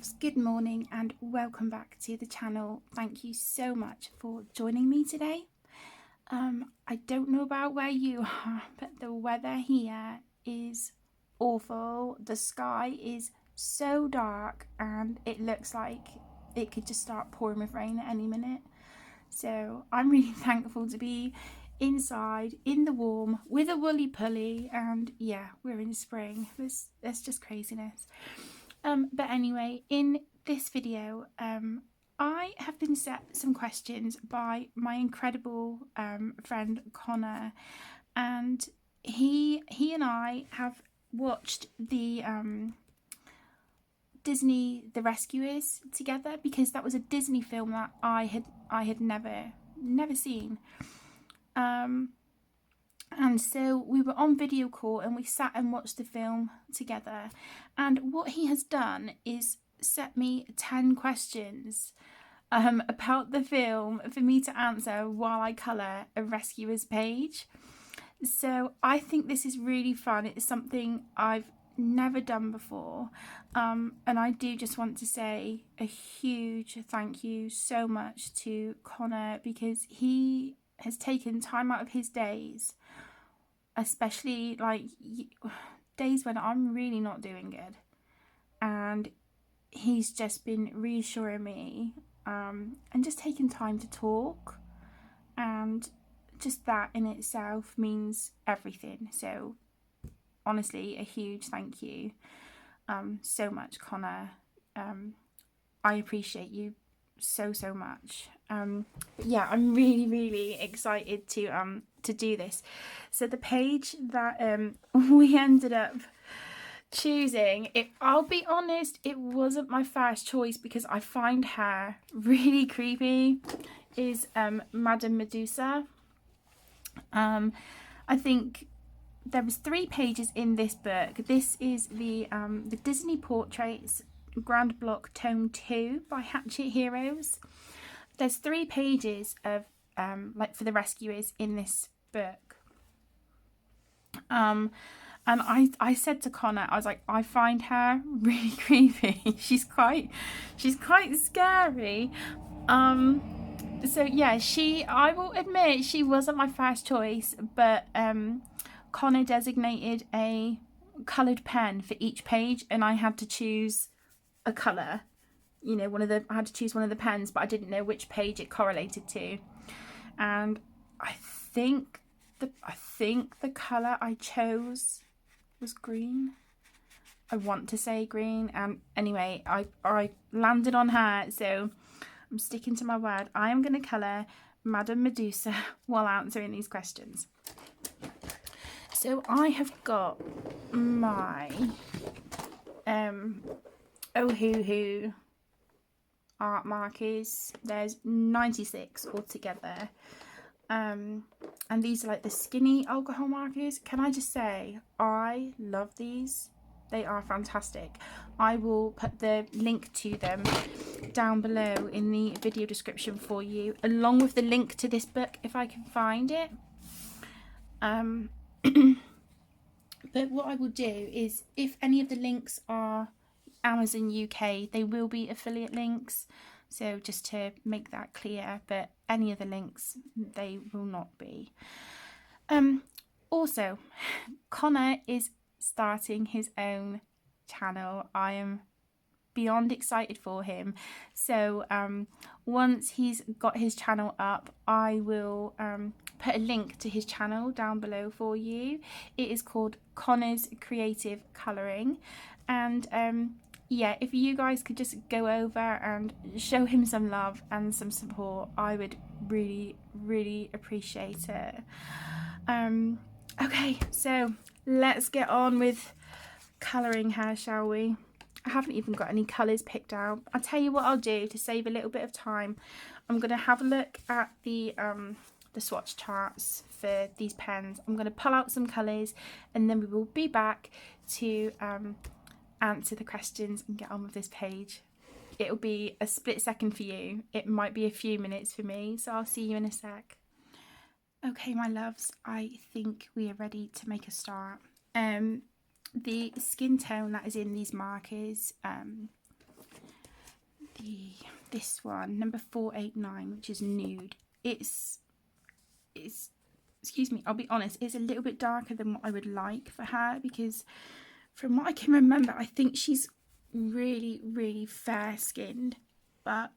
loves, good morning and welcome back to the channel. Thank you so much for joining me today. I don't know about where you are, but the weather here is awful. The sky is so dark and it looks like it could just start pouring with rain at any minute. So I'm really thankful to be inside in the warm with a woolly pulley, and yeah, we're in spring. There's just craziness. But anyway, in this video, I have been set some questions by my incredible friend Conor, and he and I have watched the Disney The Rescuers together, because that was a Disney film that I had never seen. And so we were on video call and we sat and watched the film together. And what he has done is set me 10 questions about the film for me to answer while I colour a Rescuers page. So I think this is really fun. It's something I've never done before. And I do just want to say a huge thank you so much to Conor, because he has taken time out of his days, especially like days when I'm really not doing good, and he's just been reassuring me and just taking time to talk, and just that in itself means everything. So honestly, a huge thank you so much, Conor. I appreciate you so much. But yeah, I'm really excited to do this. So the page that we ended up choosing, I'll be honest, it wasn't my first choice because I find her really creepy, is Madame Medusa. I think there was 3 pages in this book. This is the Disney Portraits Grand Block Tome 2 by Hatchet Heroes. There's 3 pages of like for the Rescuers in this book. And I said to Conor, I was like, I find her really creepy. She's quite scary. So yeah, I will admit she wasn't my first choice, but Conor designated a coloured pen for each page, and I had to choose a colour. You know, I had to choose one of the pens, but I didn't know which page it correlated to. And I think the colour I chose was green. I want to say green, and anyway, I landed on her, so I'm sticking to my word. I am going to colour Madame Medusa while answering these questions. So I have got my Ohuhu art markers. There's 96 altogether. And these are like the skinny alcohol markers. Can I just say, I love these. They are fantastic. I will put the link to them down below in the video description for you, along with the link to this book if I can find it. But what I will do is, if any of the links are Amazon UK, they will be affiliate links. So just to make that clear, but any of the links, they will not be. Also, Conor is starting his own channel. I am beyond excited for him. So once he's got his channel up, I will put a link to his channel down below for you. It is called Conor's Creative Colouring, and yeah, if you guys could just go over and show him some love and some support, I would really appreciate it. Okay, so let's get on with colouring her, shall we? I haven't even got any colours picked out. I'll tell you what I'll do to save a little bit of time. I'm going to have a look at the swatch charts for these pens. I'm going to pull out some colours, and then we will be back to answer the questions and get on with this page. It'll be a split second for you. It might be a few minutes for me, so I'll see you in a sec. Okay, my loves, I think we are ready to make a start. The skin tone that is in these markers this one, number 489, which is Nude. It's excuse me, I'll be honest, it's a little bit darker than what I would like for her, because from what I can remember, I think she's really, really fair skinned, but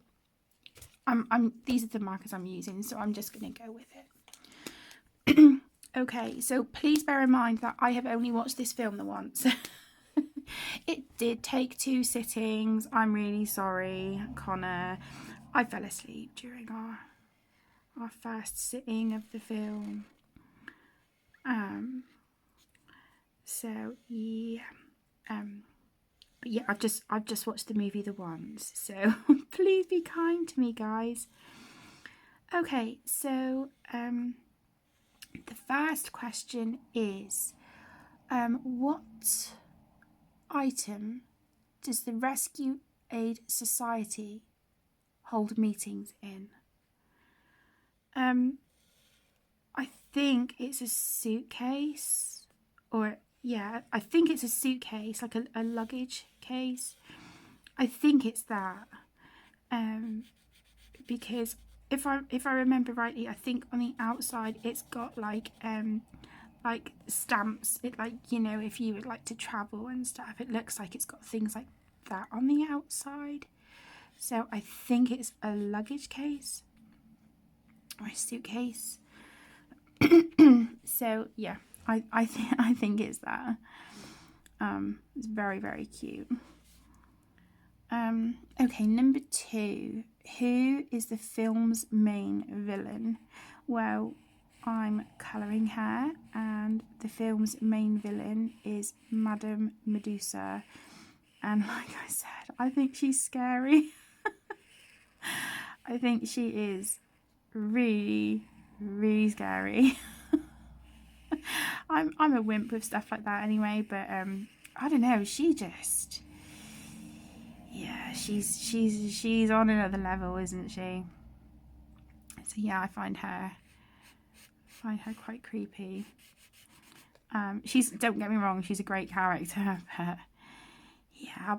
these are the markers I'm using, so I'm just going to go with it. Okay, so please bear in mind that I have only watched this film the once. It did take 2 sittings. I'm really sorry, Connor. I fell asleep during our first sitting of the film. So yeah. But yeah, I've just watched the movie the once, so please be kind to me, guys. Okay, so the first question is, what item does the Rescue Aid Society hold meetings in? I think it's a suitcase, or yeah, I think it's a suitcase, like a luggage case. I think it's that, because if I remember rightly, I think on the outside it's got like stamps. It, like, you know, if you would like to travel and stuff, it looks like it's got things like that on the outside. So I think it's a luggage case or a suitcase. So yeah, I think it's that. It's very, very cute. Okay, number 2. Who is the film's main villain? Well, I'm colouring her, and the film's main villain is Madame Medusa. And like I said, I think she's scary. I think she is really, really scary. I'm a wimp with stuff like that anyway, but I don't know, she just, yeah, she's on another level, isn't she? So yeah, I find her quite sheepy. She's, don't get me wrong, she's a great character, but yeah,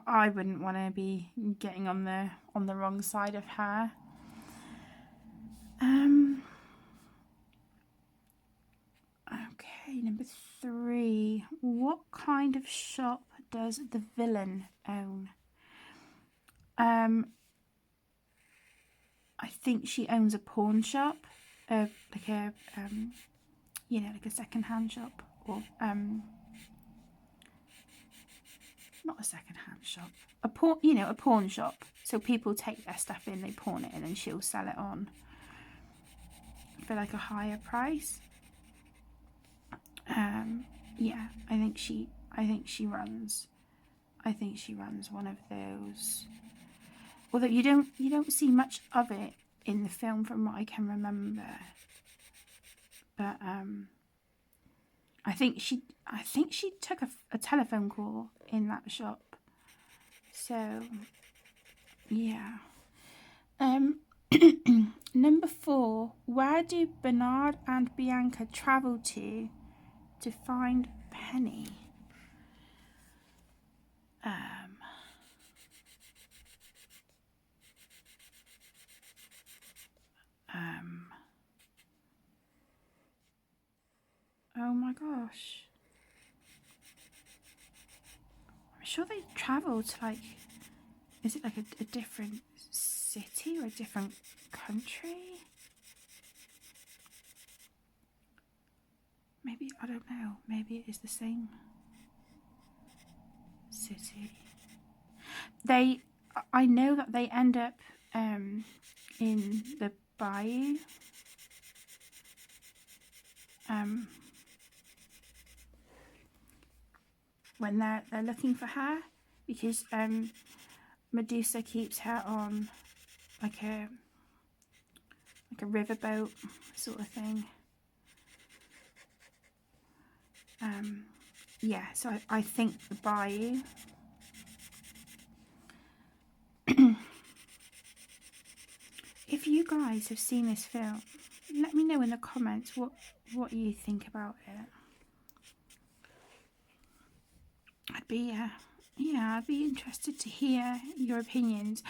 I wouldn't want to be getting on the wrong side of her. Okay, number 3. What kind of shop does the villain own? I think she owns a pawn shop, like a you know, like a second-hand shop, or not a second-hand shop, a pawn shop. So people take their stuff in, they pawn it, and then she'll sell it on for like a higher price. Yeah, I think she runs one of those. Although you don't see much of it in the film from what I can remember. But I think she took a telephone call in that shop. So yeah. Number 4. Where do Bernard and Bianca travel to find Penny? Oh my gosh. I'm sure they travel to, like, is it like a different city or a different country? Maybe, I don't know, maybe it is the same city. I know that they end up in the bayou. When they're looking for her, because Medusa keeps her on like a riverboat sort of thing. Yeah, so I think the bayou. If you guys have seen this film, let me know in the comments what you think about it. I'd be yeah, I'd be interested to hear your opinions.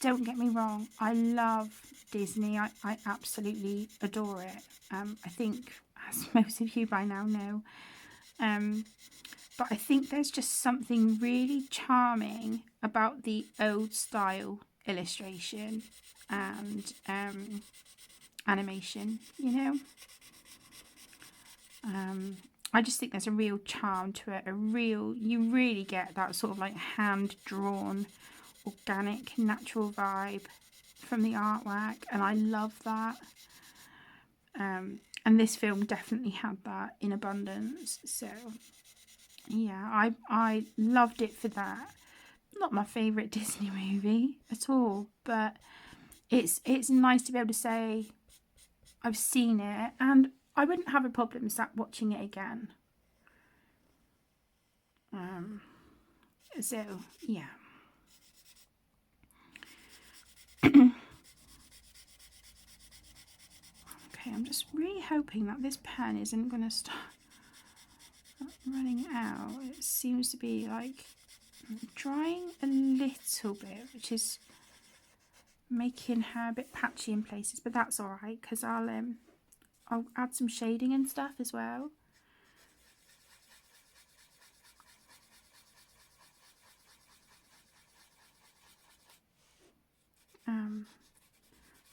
Don't get me wrong, I love Disney. I absolutely adore it. I think, as most of you by now know, but I think there's just something really charming about the old style illustration and animation, you know. I just think there's a real charm to it. You really get that sort of like hand drawn, organic, natural vibe from the artwork, and I love that. And this film definitely had that in abundance. So yeah, I loved it for that. Not my favourite Disney movie at all, but it's nice to be able to say I've seen it, and I wouldn't have a problem sat watching it again. So yeah. Okay, I'm just really hoping that this pen isn't going to start running out. It seems to be like drying a little bit, which is making her a bit patchy in places, but that's all right because I'll add some shading and stuff as well.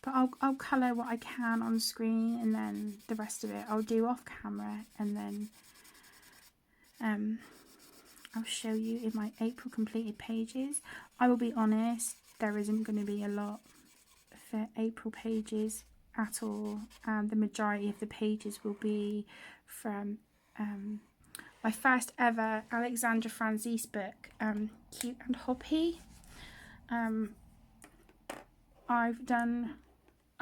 But I'll colour what I can on screen, and then the rest of it I'll do off camera, and then I'll show you in my April completed pages. I will be honest, there isn't going to be a lot for April pages at all, and the majority of the pages will be from my first ever Alexandra Franzese book, Cute and Hoppy. I've done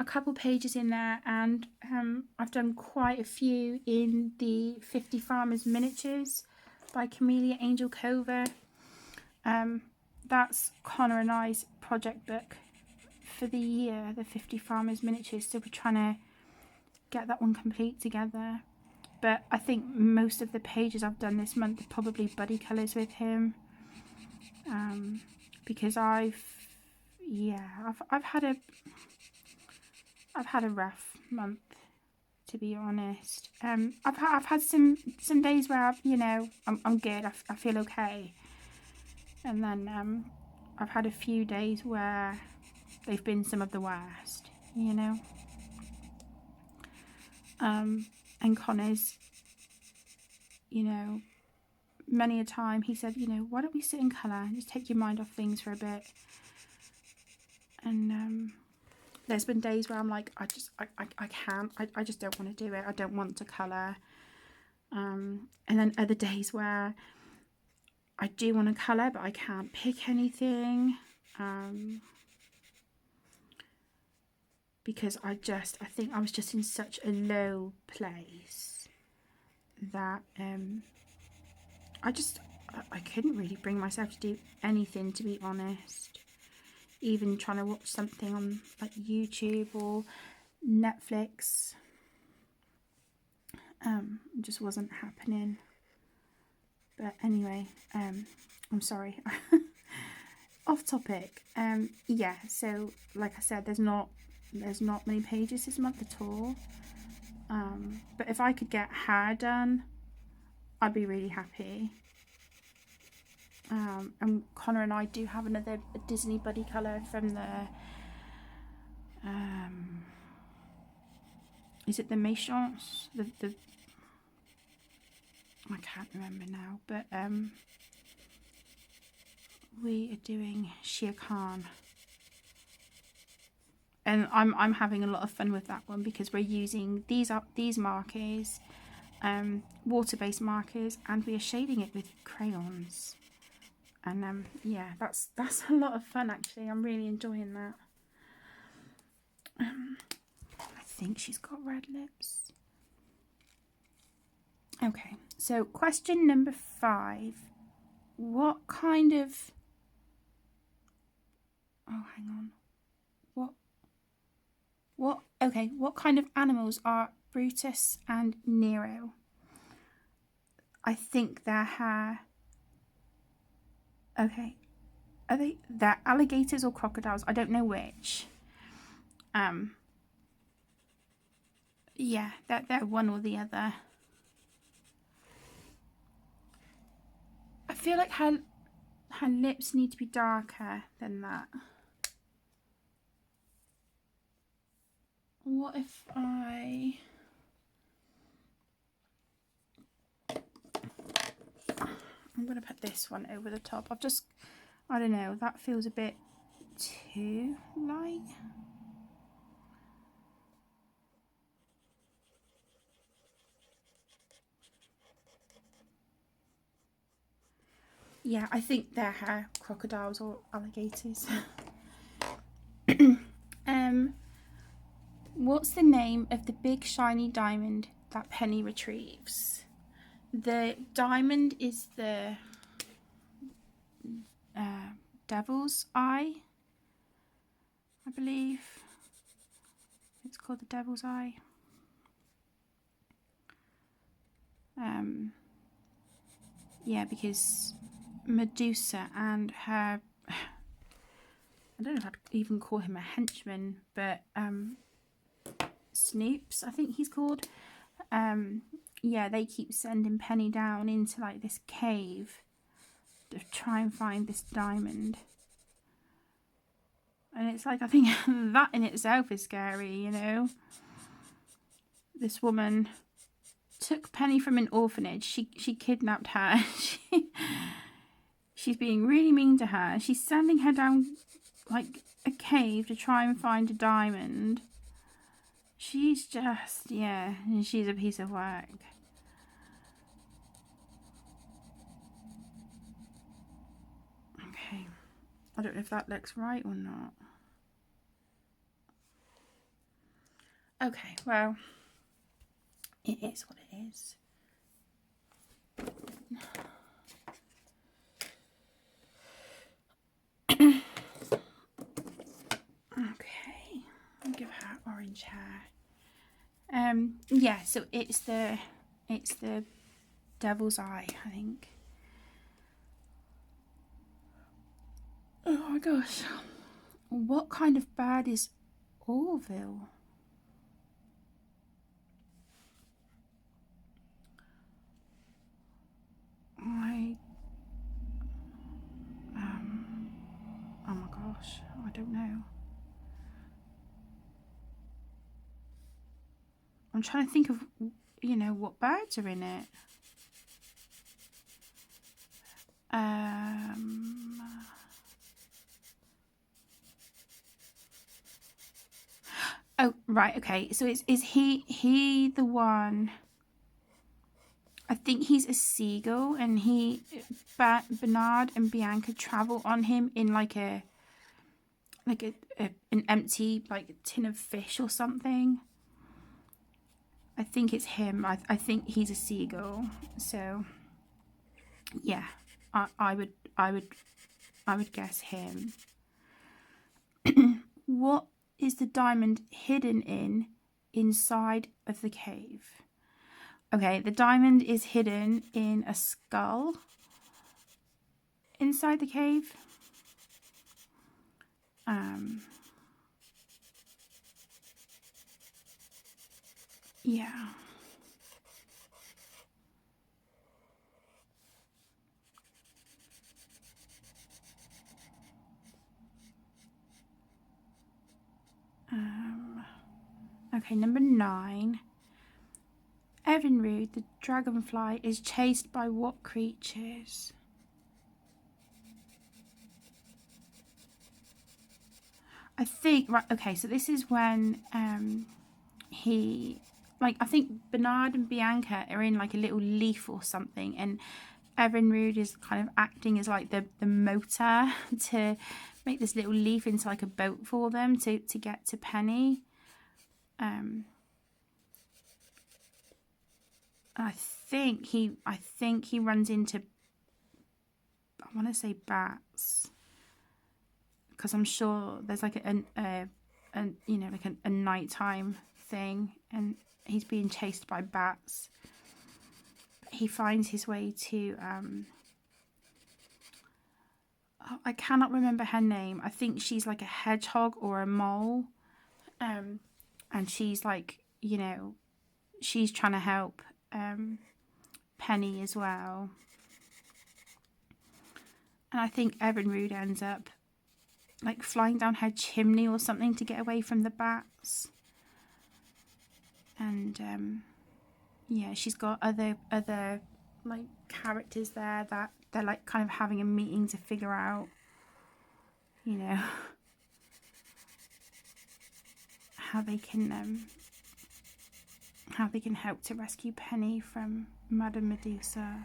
a couple pages in there, and I've done quite a few in the 50 Farmers Miniatures by Camellia Angel Cover. That's Conor and I's project book for the year, the 50 Farmers Miniatures, so we're trying to get that one complete together. But I think most of the pages I've done this month are probably buddy colours with him, because I've had a rough month, to be honest. I've had some days where I'm good. I feel okay, and then I've had a few days where they've been some of the worst, and Connor's, many a time he said, why don't we sit in colour and just take your mind off things for a bit. And there's been days where I'm like, I can't, I just don't want to do it. I don't want to colour. And then other days where I do want to colour, but I can't pick anything. Because I think I was just in such a low place that I couldn't really bring myself to do anything, to be honest. Even trying to watch something on like YouTube or Netflix, just wasn't happening. But anyway, I'm sorry. Off topic. Yeah, so like I said, there's not many pages this month at all. But if I could get hair done, I'd be really happy. And Conor and I do have another Disney buddy colour from the is it the Méchants? The I can't remember now, but we are doing Shere Khan, and I'm having a lot of fun with that one because we're using these markers, water-based markers, and we are shading it with crayons. And yeah, that's a lot of fun actually. I'm really enjoying that. I think she's got red lips. Okay, so question number 5. What kind of... Oh, hang on. What kind of animals are Brutus and Nero? I think their hair Okay. They're alligators or crocodiles? I don't know which. Yeah, they're one or the other. I feel like her lips need to be darker than that. What if I'm going to put this one over the top. I don't know, that feels a bit too light. Yeah, I think they're crocodiles or alligators. What's the name of the big shiny diamond that Penny retrieves? The diamond is the devil's eye, I believe. It's called the devil's eye. Yeah, because Medusa and her, I don't know if I'd even call him a henchman, but Snoops, I think he's called. Yeah, they keep sending Penny down into like this cave to try and find this diamond. And it's like, I think that in itself is scary, you know. This woman took Penny from an orphanage. She kidnapped her. She's being really mean to her. She's sending her down like a cave to try and find a diamond. She's just, yeah, she's a piece of work. Okay, I don't know if that looks right or not. Okay, well, it is what it is. Okay, I'll give her orange hair. Yeah, so it's the devil's eye, I think. Oh my gosh, what kind of bird is Orville? Oh my gosh, I don't know. I'm trying to think of, you know, what birds are in it. Oh, right, okay. So is he the one? I think he's a seagull, and Bernard and Bianca travel on him in like an empty like tin of fish or something. I think it's him. I think he's a seagull. So yeah, I would guess him. What is the diamond hidden inside of the cave? Okay, the diamond is hidden in a skull inside the cave. Yeah. Okay, number 9. Evinrude, the dragonfly, is chased by what creatures? I think, right, okay, so this is when I think Bernard and Bianca are in like a little leaf or something, and Evinrude is kind of acting as like the motor to make this little leaf into like a boat for them to get to Penny. I think he runs into, I want to say, bats, because I'm sure there's like a you know, like a nighttime thing, and he's being chased by bats. He finds his way to I cannot remember her name. I think she's like a hedgehog or a mole. And she's like, you know, she's trying to help Penny as well. And I think Evinrude ends up like flying down her chimney or something to get away from the bats. And yeah, she's got other like characters there that they're like kind of having a meeting to figure out, you know, how they can help to rescue Penny from Madame Medusa.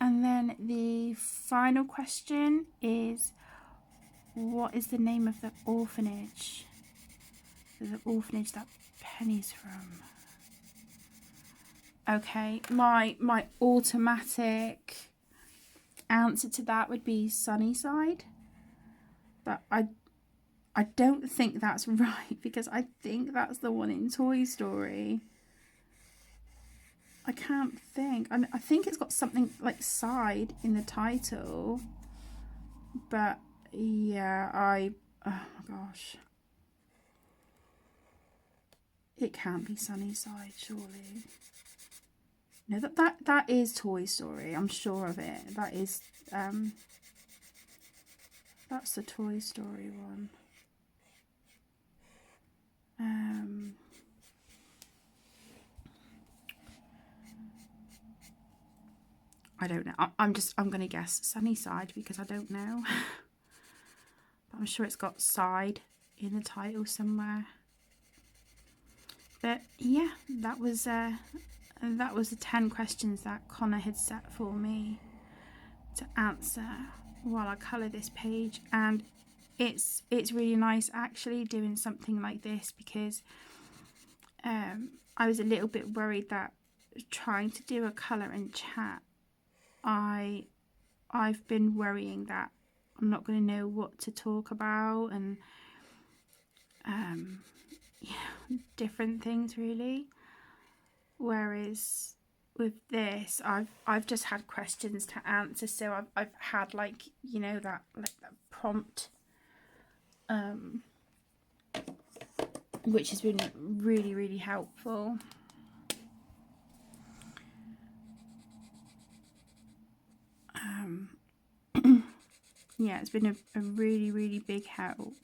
And then the final question is, what is the name of the orphanage? The orphanage that Penny's from. Okay, my automatic answer to that would be Sunnyside. But I don't think that's right, because I think that's the one in Toy Story. I can't think. I think it's got something like side in the title. But yeah, oh my gosh. It can't be Sunnyside, surely. No, that is Toy Story. I'm sure of it. That is that's the Toy Story one. I don't know. I'm gonna guess Sunnyside because I don't know. But I'm sure it's got side in the title somewhere. But yeah, that was the 10 questions that Conor had set for me to answer while I colour this page. And it's really nice actually doing something like this, because I was a little bit worried that trying to do a colour and chat, I've been worrying that I'm not going to know what to talk about, and yeah, different things really. Whereas with this, I've just had questions to answer, so I've had like, you know, that prompt, which has been really helpful. Yeah, it's been a really big help.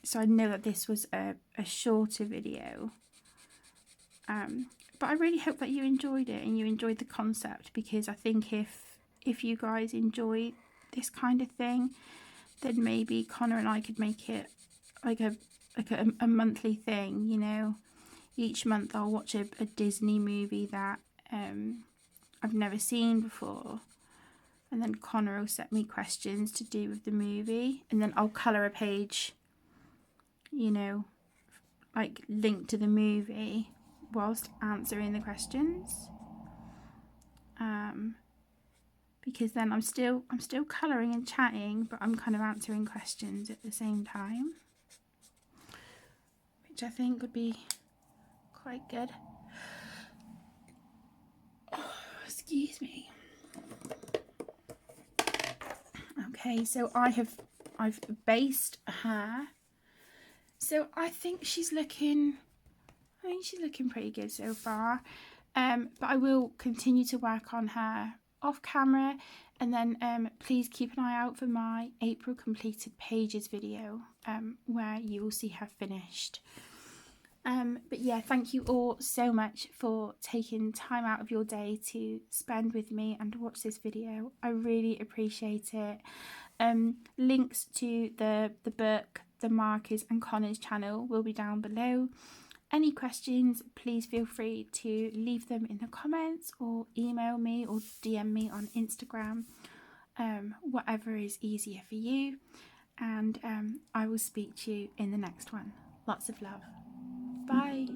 So I know that this was a shorter video, but I really hope that you enjoyed it and you enjoyed the concept, because I think if you guys enjoy this kind of thing, then maybe Conor and I could make it like a monthly thing, you know. Each month I'll watch a Disney movie that I've never seen before, and then Conor will set me questions to do with the movie, and then I'll colour a page, you know, like linked to the movie whilst answering the questions. Because then I'm still colouring and chatting, but I'm kind of answering questions at the same time, which I think would be quite good. Oh, excuse me. Okay, so I've based her. So I think she's looking pretty good so far. But I will continue to work on her off camera, and then please keep an eye out for my April completed pages video, where you will see her finished. But yeah, thank you all so much for taking time out of your day to spend with me and watch this video. I really appreciate it. Links to the book, the markers, and Conor's channel will be down below. Any questions, please feel free to leave them in the comments, or email me, or DM me on Instagram, whatever is easier for you. And I will speak to you in the next one. Lots of love. Bye.